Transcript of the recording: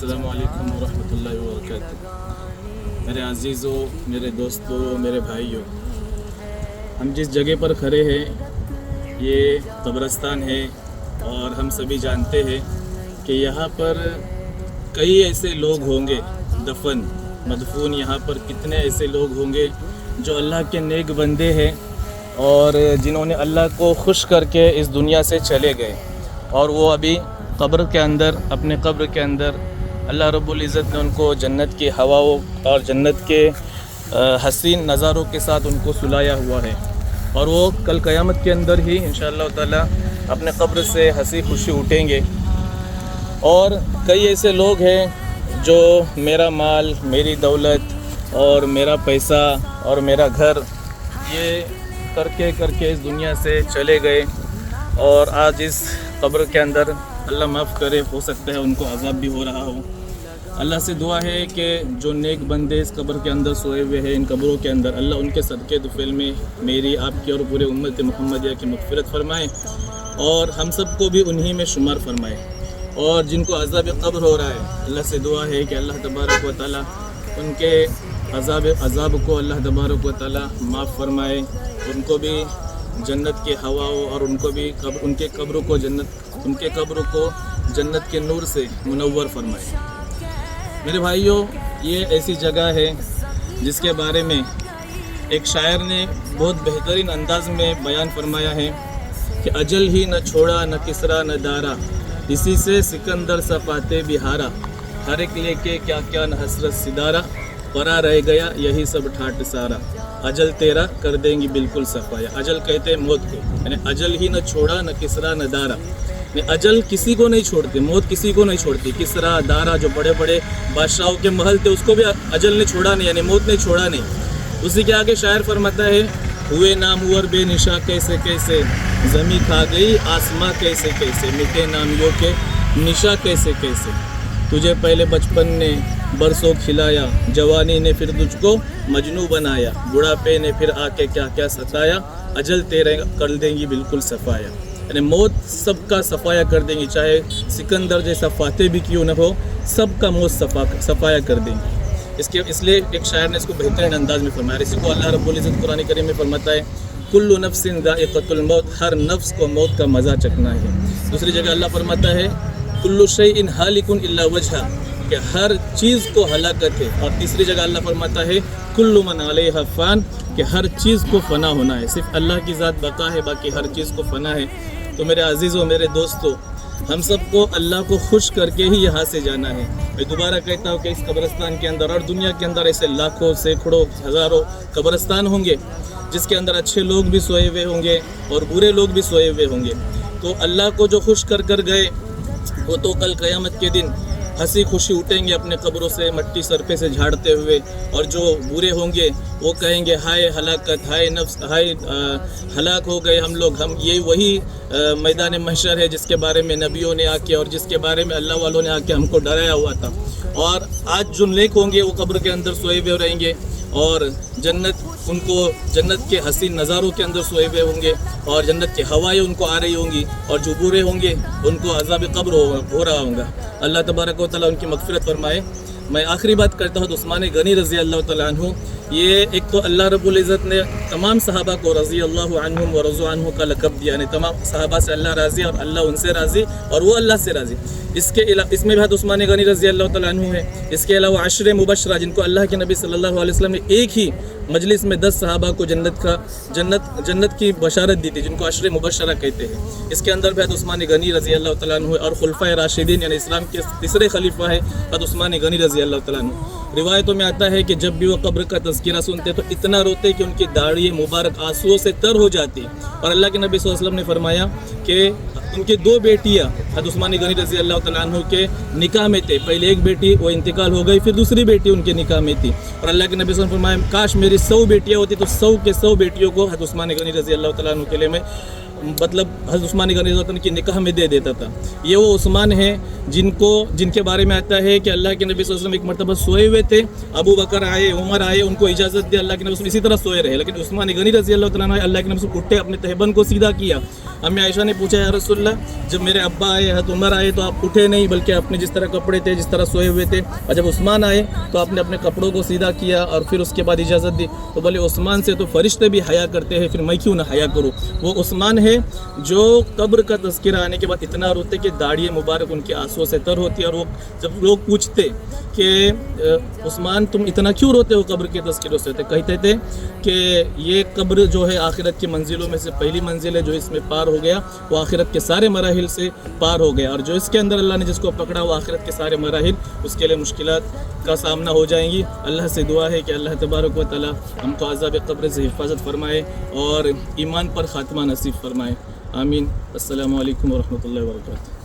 अस्सलाम वालेकुम वरहमतुल्लाहि वबरकातुहू। मेरे अजीज़ों, मेरे दोस्तों, मेरे भाइयों, हम जिस जगह पर खड़े हैं ये कब्रिस्तान है और हम सभी जानते हैं कि यहाँ पर कई ऐसे लोग होंगे मदफून यहाँ पर कितने ऐसे लोग होंगे जो अल्लाह के नेक बंदे हैं और जिन्होंने अल्लाह को खुश करके इस दुनिया से चले गए और वो अभी कब्र के अंदर, अपने कब्र के अंदर अल्लाह रब्बुल इज़्ज़त ने उनको जन्नत की हवाओं और जन्नत के हसीन नज़ारों के साथ उनको सुलाया हुआ है और वो कल क़यामत के अंदर ही इंशाअल्लाह ताला अपने कब्र से हंसी खुशी उठेंगे। और कई ऐसे लोग हैं जो मेरा माल, मेरी दौलत और मेरा पैसा और मेरा घर ये करके इस दुनिया से चले गए और आज इस कब्र के अंदर अल्लाह माफ़ करे, हो सकता है उनको अज़ाब भी हो रहा हो। अल्लाह से दुआ है कि जो नेक बंदे इस कब्र के अंदर सोए हुए हैं, इन कब्रों के अंदर, अल्लाह उनके सदक़े दुफ़ैल में मेरी, आपकी और पूरे उम्मत मुहम्मदिया की मग़फ़िरत फरमाए और हम सब को भी उन्हीं में शुमार फरमाए। और जिनको अज़ाब कब्र हो रहा है, अल्लाह से दुआ है कि अल्लाह तबारक व तआला उनके अज़ाब को अल्लाह तबारक व तआला माफ़ फरमाए, उनको भी जन्नत के हवाओं और उनको भी उनके कब्र को जन्नत के नूर से मुनव्वर फरमाए। मेरे भाइयों, ये ऐसी जगह है जिसके बारे में एक शायर ने बहुत बेहतरीन अंदाज में बयान फरमाया है कि अजल ही न छोड़ा न किसरा न दारा, इसी से सिकंदर सफाते बिहारा, हर एक लेके क्या क्या न हसरत सिदारा, परा रह गया यही सब ठाट सारा, अजल तेरा कर देंगी बिल्कुल सफाया। अजल कहते हैं मौत को, यानी अजल ही न छोड़ा न किसरा न दारा, अजल किसी को नहीं छोड़ती, मौत किसी को नहीं छोड़ती। किसरा, दारा जो बड़े बड़े बादशाहों के महल थे उसको भी अजल ने छोड़ा नहीं, यानी मौत ने छोड़ा नहीं। उसी के आगे शायर फरमाता है, हुए नामवर बेनिशा कैसे कैसे, ज़मी खा गई आसमां कैसे कैसे, मिटे नामियों के निशा कैसे कैसे, तुझे पहले बचपन ने बरसों खिलाया, जवानी ने फिर तुझको मजनू बनाया, बुढ़ापे ने फिर आके क्या क्या सताया, अजल तेरे कर देंगी बिल्कुल सफाया। यानी मौत सबका सफाया कर देंगी, चाहे सिकंदर जैसा फाते भी क्यों न हो, सबका मौत सफाया कर देंगी। इसलिए एक शायर ने इसको बेहतरीन अंदाज में फरमाया। इसी को अल्लाह रब्बुल इज़्ज़त कुरान करीम में फरमाता है, कुल्लु नफ्सिन ज़ाइक़तुल मौत, हर नफ्स को मौत का मज़ा चखना है। दूसरी जगह अल्लाह फरमाता है, कुल्लु शैइन हालिकुन इल्ला वजहा, कि हर चीज़ को हलाकत है। और तीसरी जगह अल्लाह फरमाता है, कुल्लु मन अलैहा फ़ान, कि हर चीज़ को फ़ना होना है, सिर्फ अल्लाह की ज़ात बका है, बाकी हर चीज़ को फ़ना है। तो मेरे अजीज़ों, मेरे दोस्तों, हम सबको अल्लाह को खुश करके ही यहाँ से जाना है। मैं दोबारा कहता हूँ कि इस कब्रिस्तान के अंदर और दुनिया के अंदर ऐसे लाखों, सैकड़ों, हज़ारों कब्रिस्तान होंगे जिसके अंदर अच्छे लोग भी सोए हुए होंगे और बुरे लोग भी सोए हुए होंगे। तो अल्लाह को जो खुश कर गए वो तो कल क़यामत के दिन हंसी खुशी उठेंगे अपने कब्रों से मट्टी सर पे से झाड़ते हुए, और जो बुरे होंगे वो कहेंगे, हाय हलाकत, हाय नफ्स, हाय हलाक हो गए हम लोग। हम ये वही मैदान महशर है जिसके बारे में नबियों ने आके और जिसके बारे में अल्लाह वालों ने आके हमको डराया हुआ था। और आज जो नेक होंगे वो कब्र के अंदर सोए हुए रहेंगे और जन्नत के हसीन नज़ारों के अंदर सोए हुए होंगे और जन्नत की हवाएं उनको आ रही होंगी, और जो बुरे होंगे उनको अज़ाब कब्र हो रहा होगा। अल्लाह तबारक व तआला उनकी मग़फ़िरत फरमाए। मैं आखिरी बात करता हूँ तो उस्मान गनी रज़ी अल्लाह तआला अन्हु, ये एक तो अल्लाह रब्बुल इज़्ज़त ने तमाम सहाबा को रज़ी अल्लाह अन्हुम व रज़ू अन्हु का लक़ब दिया, यानी तमाम सहाबा से अल्लाह राज़ी और अल्लाह उनसे राज़ी और वो अल्लाह से राज़ी। इसमें भी उस्मान गनी रज़ी अल्लाह तआला अन्हु है। इसके अलावा अशरे मुबशरा, जिनको अल्लाह के नबी सल्लल्लाहु अलैहि वसल्लम ने एक ही मजलिस में 10 सहाबा को जन्नत की बशारत दी थी, जिनको अशरे मुबशरा कहते हैं। इसके अंदर भी उस्मान गनी रज़ी अल्लाह तआला अन्हु और खुलफाए राशिदीन, यानी इस्लाम के तीसरे खलीफा है उस्मान गनी रज़ी अल्लाह तआला अन्हु। रिवायतों में आता है कि जब भी वो कब्र का तज़किरा सुनते तो इतना रोते कि उनकी दाढ़ी मुबारक आंसुओं से तर हो जाती। और अल्लाह के नबी सल्लल्लाहु अलैहि वसल्लम ने फरमाया कि उनकी 2 बेटियाँ उस्मान गनी रज़ी अल्लाह तआला अन्हु के निकाह में थे। पहले एक बेटी वो इंतकाल हो गई, फिर दूसरी बेटी उनके निकाह में थी। और अल्लाह के नबी सल्लल्लाहु अलैहि वसल्लम फरमाया, काश मेरी 100 बेटियाँ होती तो 100 के 100 बेटियों को उस्मान गनी रज़ी अल्लाह तआला अन्हु के लिए मैं मतलब हज़रत उस्मान गनी रज़ियल्लाहु अन्हु की निकाह में दे देता था। ये वो उस्मान है जिनके बारे में आता है कि अल्लाह के नबी सल्लल्लाहु अलैहि वसल्लम एक मरतबा सोए हुए थे, अबू बकर आए, उमर आए, उनको इजाज़त दी, अल्लाह के नबी इसी तरह सोए रहे, लेकिन उस्मान गनी रज़ियल्लाहु तआला अन्हु अल्लाह के नबी उठे, अपने तहबन को सीधा किया। अम्मी आयशा ने पूछा, या रसूलल्लाह जब मेरे अब्बा आए, हज़रत उमर आए तो आप उठे नहीं, बल्कि आपने जिस तरह कपड़े थे, जिस तरह सोए हुए थे, और जब उस्मान आए तो आपने अपने कपड़ों को सीधा किया और फिर उसके बाद इजाज़त दी। तो बोले उस्मान से तो फरिश्ते भी हया करते हैं, फिर मैं क्यों ना हया करूँ। वो उस्मान है जो कब्र का तज़किरा आने के बाद इतना रोते कि दाढ़ी मुबारक उनके आंसुओं से तर होती है। और वो जब लोग पूछते कि उस्मान तुम इतना क्यों रोते हो कब्र के तज़किरों से, तो कहते थे कि ये कब्र जो है आखिरत की मंजिलों में से पहली मंजिल है, जो इसमें पार हो गया वो आखिरत के सारे मराहिल से पार हो गया, और जो इसके अंदर अल्लाह ने जिसको पकड़ा वो आखिरत के सारे मराहिल उसके लिए मुश्किलात का सामना हो जाएंगी। अल्लाह से दुआ है कि अल्लाह तबारक व तआला हमको अज़ाब कब्र से हिफाजत फरमाए और ईमान पर ख़ात्मा नसीब फरमाए। आमीन। अस्सलामु अलैकुम व रहमतुल्लाहि व बरकातुहू।